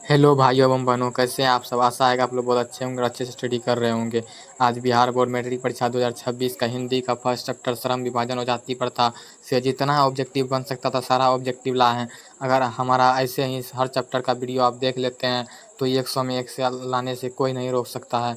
Hello भाइयों एवं बहनों, कैसे हैं आप सब। आशा है कि आप लोग बहुत अच्छे होंगे और अच्छे से स्टडी कर रहे होंगे। आज बिहार बोर्ड मैट्रिक परीक्षा 2026 का हिंदी का फर्स्ट चैप्टर श्रम विभाजन और जाति प्रथा से जितना ऑब्जेक्टिव बन सकता था सारा ऑब्जेक्टिव लाए हैं। अगर हमारा ऐसे ही हर चैप्टर का वीडियो आप देख लेते हैं तो 100 में 1 से लाने से कोई नहीं रोक सकता है।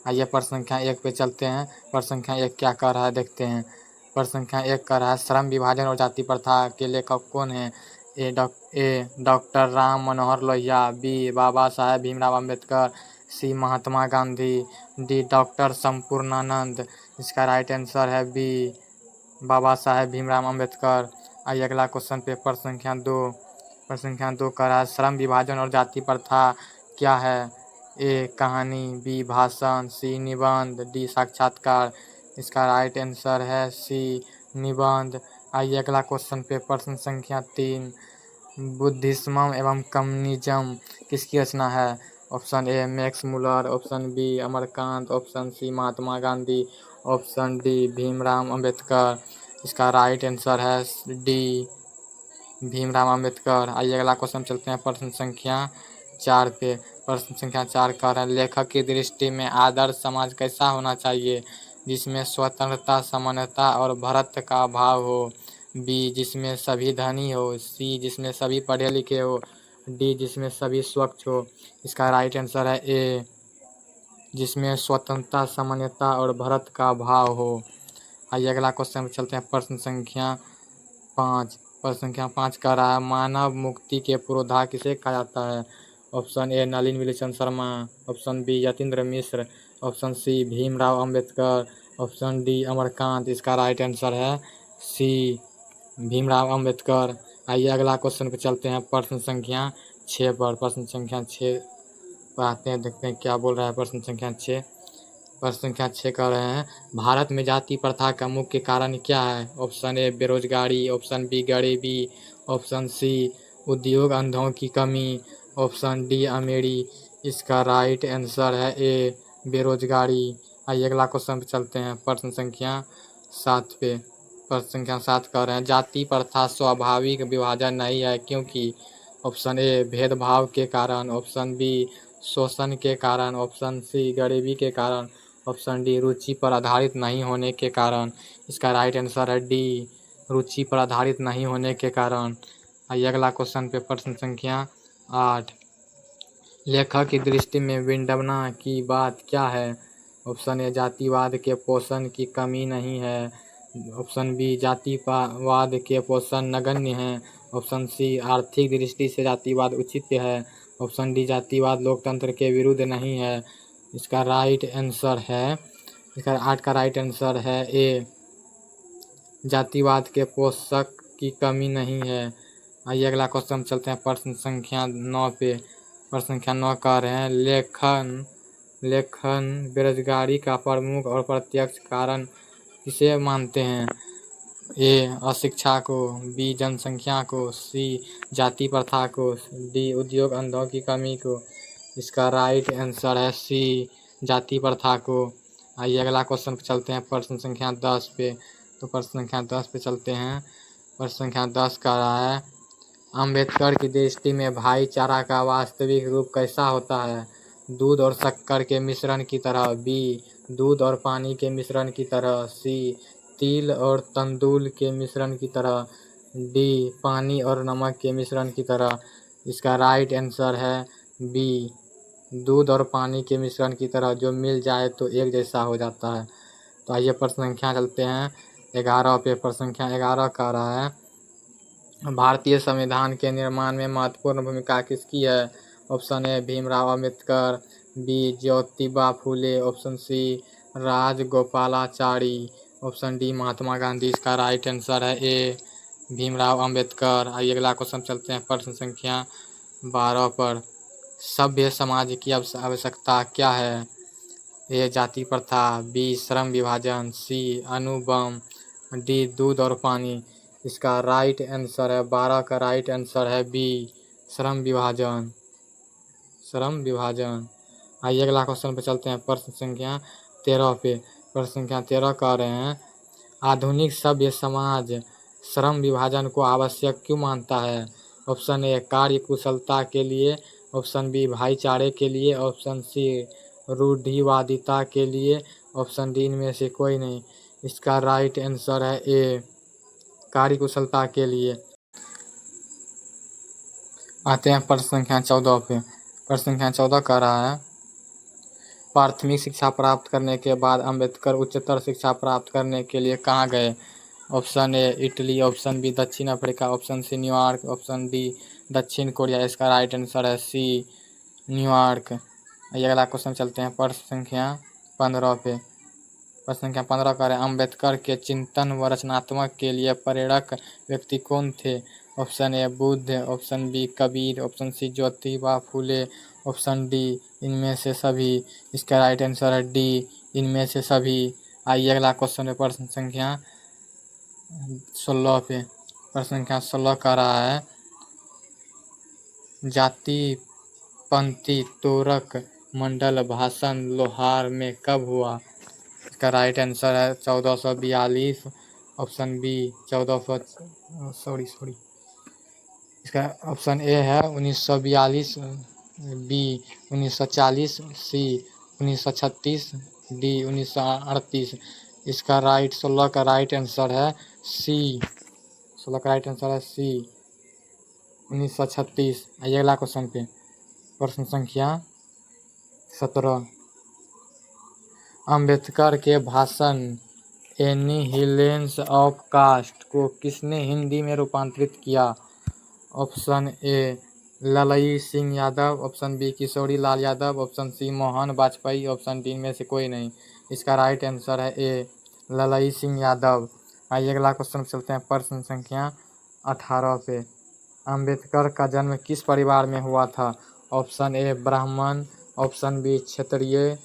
आइए प्रश्न संख्या 1 पे चलते हैं। प्रश्न संख्या 1 क्या कह रहा है देखते हैं। प्रश्न संख्या 1 कह रहा है श्रम विभाजन और जाति प्रथा के लेखक कौन है। ए डॉक्टर राम मनोहर लोहिया, बी बाबा साहेब भीमराव अम्बेडकर, सी महात्मा गांधी, डी डॉक्टर संपूर्णानंद। इसका राइट आंसर है बी बाबा साहेब भीमराव अम्बेडकर। आइए अगला क्वेश्चन पे प्रश्न संख्या 2। प्रश्न संख्या 2 कह रहा है श्रम विभाजन और जाति प्रथा क्या है। ए कहानी, बी भाषण, सी निबंध, डी साक्षात्कार। इसका राइट आंसर है सी निबंध। आइए अगला क्वेश्चन पे प्रश्न संख्या 3। बुद्धिज्म एवं कम्युनिज्म किसकी रचना है। Option A Max Muller, option B Amarkant, option C Mahatma Gandhi, option D Bhimrao Ambedkar. इसका राइट आंसर है डी भीमराव अम्बेडकर। आइए अगला क्वेश्चन चलते हैं प्रश्न संख्या 4 पे। प्रश्न संख्या 4 कह रहे हैं लेखक की दृष्टि में आदर्श समाज कैसा होना चाहिए, जिसमें स्वतंत्रता, समानता और भरत का भाव हो। बी जिसमें सभी धनी हो, सी जिसमें सभी पढ़े लिखे हो, डी जिसमें सभी स्वच्छ हो। इसका राइट आंसर है ए जिसमें स्वतंत्रता, समानता और भरत का भाव हो। आइए अगला क्वेश्चन चलते हैं प्रश्न संख्या 5। प्रश्न संख्या 5 कह रहा है मानव मुक्ति के पुरोधा किसे कहा जाता है। Option A Nalini Vilochan Sharma, option B Yatindra Mishra, option C Bhimrao Ambedkar, option D Amarkant. इसका राइट आंसर है सी भीमराव अम्बेडकर। आइए अगला क्वेश्चन पे चलते हैं प्रश्न संख्या 6 पर। प्रश्न संख्या 6 पर आते हैं, देखते हैं क्या बोल रहा है प्रश्न संख्या 6। प्रश्न संख्या 6 कह रहे हैं भारत में जाति प्रथा का मुख्य कारण क्या है। ऑप्शन ए बेरोजगारी, ऑप्शन बी गरीबी, ऑप्शन सी उद्योग अंधों की कमी, ऑप्शन डी अमीरी। इसका राइट आंसर है ए बेरोजगारी। आइए अगला क्वेश्चन पे चलते हैं प्रश्न संख्या 7 पे। प्रश्न संख्या 7 कह रहे हैं जाति प्रथा स्वाभाविक विभाजन नहीं है क्योंकि। ऑप्शन ए भेदभाव के कारण, ऑप्शन बी शोषण के कारण, ऑप्शन सी गरीबी के कारण, ऑप्शन डी रुचि पर आधारित नहीं होने के कारण। इसका राइट आंसर है डी रुचि पर आधारित नहीं होने के कारण। आइए अगला क्वेश्चन पे प्रश्न संख्या 8। लेखक की दृष्टि में विडंबना की बात क्या है। ऑप्शन ए जातिवाद के पोषण की कमी नहीं है, ऑप्शन बी जातिवाद के पोषण नगण्य है, ऑप्शन सी आर्थिक दृष्टि से जातिवाद उचित है, ऑप्शन डी जातिवाद लोकतंत्र के विरुद्ध नहीं है। इसका राइट आंसर है, इसका 8 का राइट आंसर है ए जातिवाद के पोषक की कमी नहीं है। आइए अगला क्वेश्चन चलते हैं प्रश्न संख्या 9 पे। प्रश्न संख्या 9 कह रहे हैं लेखन बेरोजगारी का प्रमुख और प्रत्यक्ष कारण किसे मानते हैं। ए अशिक्षा को, बी जनसंख्या को, सी जाति प्रथा को, डी उद्योग अंधों की कमी को। इसका राइट आंसर है सी जाति प्रथा को। आइए अगला क्वेश्चन पे चलते हैं प्रश्न संख्या 10 पे। तो प्रश्न संख्या 10 पे चलते हैं। प्रश्न संख्या 10 कह रहा है अम्बेडकर की दृष्टि में भाईचारा का वास्तविक रूप कैसा होता है। दूध और शक्कर के मिश्रण की तरह, बी दूध और पानी के मिश्रण की तरह, सी तिल और तंदूल के मिश्रण की तरह, डी पानी और नमक के मिश्रण की तरह। इसका राइट आंसर है बी दूध और पानी के मिश्रण की तरह, जो मिल जाए तो एक जैसा हो जाता है। तो आइए प्रश्न संख्या चलते हैं 11 पे। प्रश्न संख्या 11 कह रहा है भारतीय संविधान के निर्माण में महत्वपूर्ण भूमिका किसकी है। Option A Bhimrao Ambedkar, B Jyotiba Phule, option C Rajagopalachari, option D Mahatma Gandhi. इसका राइट आंसर है ए भीमराव अम्बेडकर। आइए अगला क्वेश्चन चलते हैं प्रश्न संख्या 12 पर। सभ्य समाज की आवश्यकता क्या है। ए जाति प्रथा, बी श्रम विभाजन, सी अणुबम, डी दूध और पानी। इसका राइट आंसर है 12 का राइट आंसर है बी श्रम विभाजन, श्रम विभाजन। आइए अगला क्वेश्चन पे चलते हैं प्रश्न संख्या 13 पे। प्रश्न संख्या 13 कह रहे हैं आधुनिक सभ्य समाज श्रम विभाजन को आवश्यक क्यों मानता है। ऑप्शन ए कार्य कुशलता के लिए, ऑप्शन बी भाईचारे के लिए, ऑप्शन सी रूढ़िवादिता के लिए, ऑप्शन डी इनमें से कोई नहीं। इसका राइट आंसर है ए कार्यकुशलता के लिए। आते हैं प्रश्न संख्या 14 पे। प्रश्न संख्या 14 कह रहा है, प्राथमिक शिक्षा प्राप्त करने के बाद अंबेडकर उच्चतर शिक्षा प्राप्त करने के लिए कहाँ गए? Option A Italy, option B दक्षिण Africa, option C New York, option D दक्षिण कोरिया। इसका राइट आंसर है सी न्यूयॉर्क। ये अगला क्वेश्चन चलते हैं प्रश्न संख्या 15 पे। प्रश्न संख्या 15 कह रहे हैं, अम्बेडकर के चिंतन व रचनात्मक के लिए प्रेरक व्यक्ति कौन थे? Option A Buddha, option B Kabir, option C Jyotiba Phule, option D इनमें से सभी। इसका राइट आंसर है डी इनमें से सभी। आइए अगला क्वेश्चन है प्रश्न संख्या 16 पे। प्रश्न संख्या 16 कह रहा है, जाति पंथी तोरक मंडल भाषण लोहार में कब हुआ? इसका राइट आंसर है 1442, ऑप्शन बी 1400 इसका ऑप्शन ए है 1942, बी 1940, सी 1936, डी 1938। इसका 16 का राइट आंसर है सी। 16 का राइट आंसर है सी 1936। आइए अगला क्वेश्चन पे। प्रश्न संख्या 17, अम्बेडकर के भाषण एनिहिलेंस ऑफ कास्ट को किसने हिंदी में रूपांतरित किया? Option A Lalai Singh Yadav, option B Kishori Lal Yadav, option C Mohan Vajpayee, option D में से कोई नहीं। इसका राइट आंसर है ए ललई सिंह यादव। आइए अगला क्वेश्चन चलते हैं प्रश्न संख्या 18 पे। अम्बेडकर का जन्म किस परिवार में हुआ था? ऑप्शन ए ब्राह्मण, ऑप्शन बी क्षत्रिय,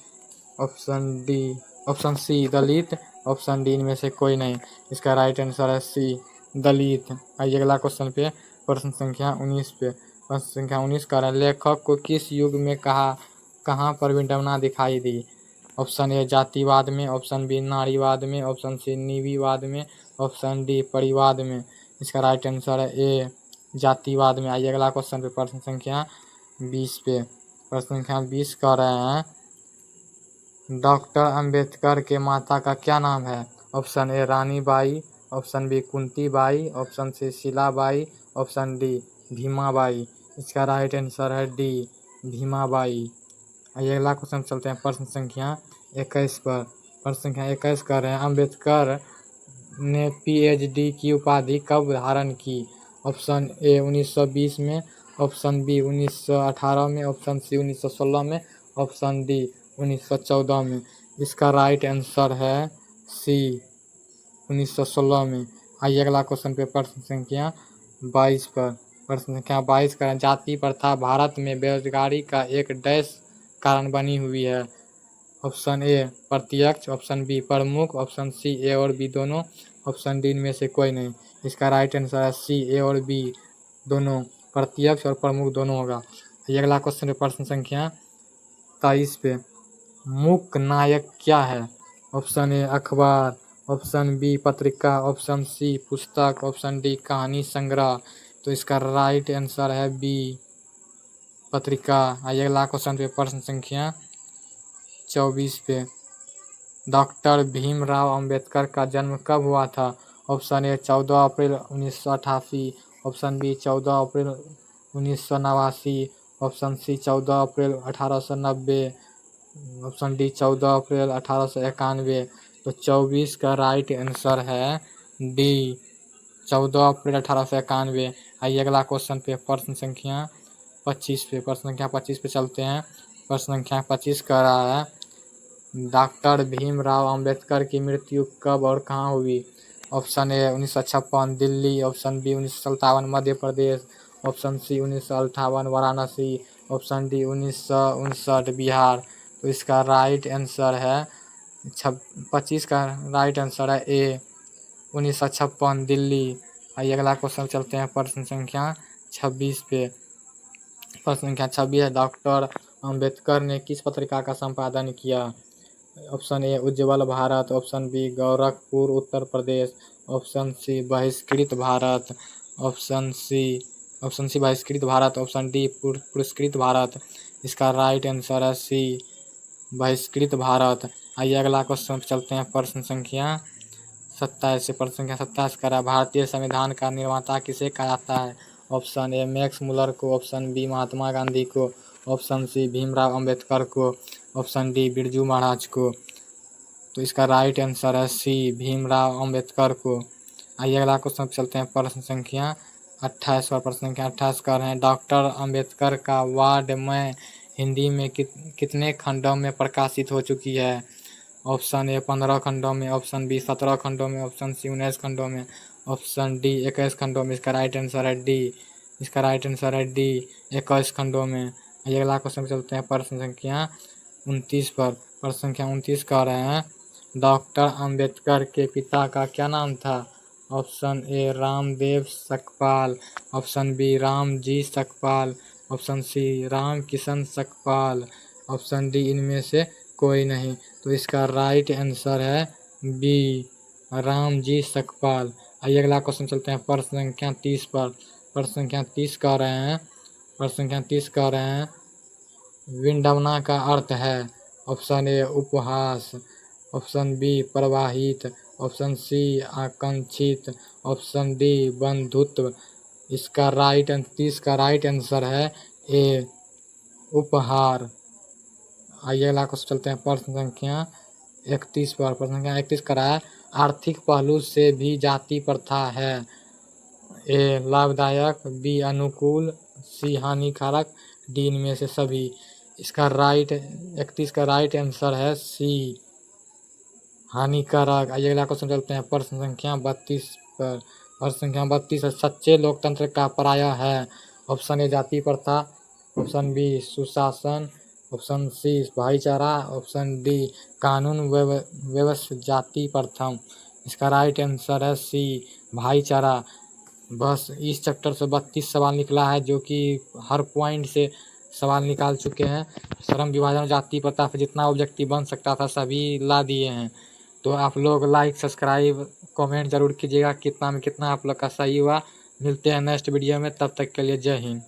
ऑप्शन सी दलित, ऑप्शन डी इनमें से कोई नहीं। इसका राइट आंसर है सी दलित। आइए अगला क्वेश्चन पे प्रश्न संख्या 19 पे। प्रश्न संख्या 19 का लेखक को किस युग में कहाँ पर विडंबना दिखाई दी? ऑप्शन ए जातिवाद में, ऑप्शन बी नारीवाद में, ऑप्शन सी नीवीवाद में, ऑप्शन डी परिवाद में। इसका राइट आंसर है ए जातिवाद में। आइए अगला क्वेश्चन पे प्रश्न संख्या 20 पे। प्रश्न संख्या 20 कह रहे हैं, डॉक्टर अंबेडकर के माता का क्या नाम है? Option A Rani Bai, option B Kunti Bai, option C Shilabai, option D Bhimabai. इसका राइट आंसर है डी भीमाबाई। आइए अगला क्वेश्चन चलते हैं प्रश्न संख्या 21 पर। प्रश्न संख्या 21 कर रहे हैं, अम्बेडकर ने पीएचडी की उपाधि कब धारण की? ऑप्शन ए 1920 में, ऑप्शन बी 1918 में, ऑप्शन सी 1916 में, ऑप्शन डी 1914 में। इसका राइट आंसर है सी 1916 में। आइए अगला क्वेश्चन पे प्रश्न संख्या 22 पर। प्रश्न संख्या 22 का, जाति प्रथा भारत में बेरोजगारी का एक डैश कारण बनी हुई है? ऑप्शन ए प्रत्यक्ष, ऑप्शन बी प्रमुख, ऑप्शन सी ए और बी दोनों, ऑप्शन डी इनमें से कोई नहीं। इसका राइट आंसर है सी ए और बी दोनों, प्रत्यक्ष और प्रमुख दोनों होगा। ये अगला क्वेश्चन है प्रश्न संख्या 23 पे। मूक नायक क्या है? ऑप्शन ए अखबार, ऑप्शन बी पत्रिका, ऑप्शन सी पुस्तक, ऑप्शन डी कहानी संग्रह। तो इसका राइट आंसर है बी पत्रिका। आइए अगला क्वेश्चन पे प्रश्न संख्या 24 पे। डॉक्टर भीमराव अंबेडकर का जन्म कब हुआ था? Option A 14 April 1988, option B 14 April 1989, option C 14 April 1890, option D 14 April 1891। तो 24 का राइट आंसर है डी 14 अप्रैल 1891। आइए अगला क्वेश्चन पे प्रश्न संख्या 25 पे। प्रश्न संख्या 25 पे चलते हैं। प्रश्न संख्या 25 कह रहा है, डॉक्टर भीमराव अंबेडकर की मृत्यु कब और कहाँ हुई? Option A 1956 Delhi, option B 1957 Madhya Pradesh, option C 1958 Varanasi, option D 1959 Bihar. तो इसका राइट आंसर है 25 का राइट आंसर है ए 1956 दिल्ली। आइए अगला क्वेश्चन चलते हैं प्रश्न संख्या 26 पे। प्रश्न संख्या 26 है, डॉक्टर अंबेडकर ने किस पत्रिका का संपादन किया? Option A Ujjwal Bharat, option B Gorakhpur Uttar Pradesh, option C Bahishkrit Bharat, option C option C Bahishkrit Bharat, option D पुरस्कृत भारत। इसका राइट आंसर है सी बहिष्कृत भारत। आइए अगला क्वेश्चन पे चलते हैं। प्रश्न संख्या 27 से प्रश्न संख्या 27 करा, भारतीय संविधान का निर्माता किसे कहा जाता है? ऑप्शन ए मैक्स मुलर को, ऑप्शन बी महात्मा गांधी को, ऑप्शन सी भीमराव अंबेडकर को, ऑप्शन डी बिरजू महाराज को। तो इसका राइट आंसर है सी भीमराव अंबेडकर को। आइए अगला क्वेश्चन पे चलते हैं। प्रश्न संख्या 28 और प्रश्न संख्या 28 कर रहे हैं, डॉक्टर अंबेडकर का वार्ड में हिंदी में कितने खंडों में प्रकाशित हो चुकी है? ऑप्शन ए 15 खंडों में, ऑप्शन बी 17 खंडों में, ऑप्शन सी 19 खंडों में, ऑप्शन डी 21 खंडों में। इसका राइट आंसर है डी। इसका राइट आंसर है डी 21 खंडों में। आइए अगला क्वेश्चन पे चलते हैं। प्रश्न संख्या 29 पर। प्रश्न संख्या 29 कह रहे हैं, डॉक्टर अंबेडकर के पिता का क्या नाम था? Option A Ramdev Sakpal, option B Ramji Sakpal, option C Ram Kishan Sakpal, option D इनमें से कोई नहीं। तो इसका राइट आंसर है बी रामजी सकपाल। आइए अगला क्वेश्चन चलते हैं। प्रश्न संख्या 30 पर। प्रश्न संख्या 30 कह रहे हैं, प्रश्न संख्या 30 कह रहे हैं, विडंबना का अर्थ है? ऑप्शन ए उपहास, ऑप्शन बी प्रवाहित, ऑप्शन सी आकांक्षित, ऑप्शन डी बंधुत्व। इसका राइट 30 का राइट आंसर है ए उपहार। आइए अगला क्वेश्चन चलते हैं। प्रश्न संख्या 31 पर। प्रश्न संख्या 31 करा है, आर्थिक पहलू से भी जाति प्रथा है? ए लाभदायक, बी अनुकूल, सी हानिकारक, डी इनमें से सभी। इसका राइट 31 का राइट आंसर है सी हानिकारक। आइए अगला क्वेश्चन चलते हैं। प्रश्न संख्या 32 पर। प्रश्न संख्या 32 है, सच्चे लोकतंत्र का पर्याय है? ऑप्शन ए जाति प्रथा, ऑप्शन बी सुशासन, ऑप्शन सी भाईचारा, ऑप्शन डी कानून व्यवस्था जाति प्रथम। इसका राइट आंसर है सी भाईचारा। बस इस चैप्टर से 32 सवाल निकला है, जो कि हर पॉइंट से सवाल निकाल चुके हैं। श्रम विभाजन जाति प्रथा पे जितना ऑब्जेक्टिव बन सकता था सभी ला दिए हैं। तो आप लोग लाइक सब्सक्राइब कमेंट जरूर कीजिएगा, कितना में कितना आप लोग का सही हुआ। मिलते हैं नेक्स्ट वीडियो में, तब तक के लिए जय हिंद।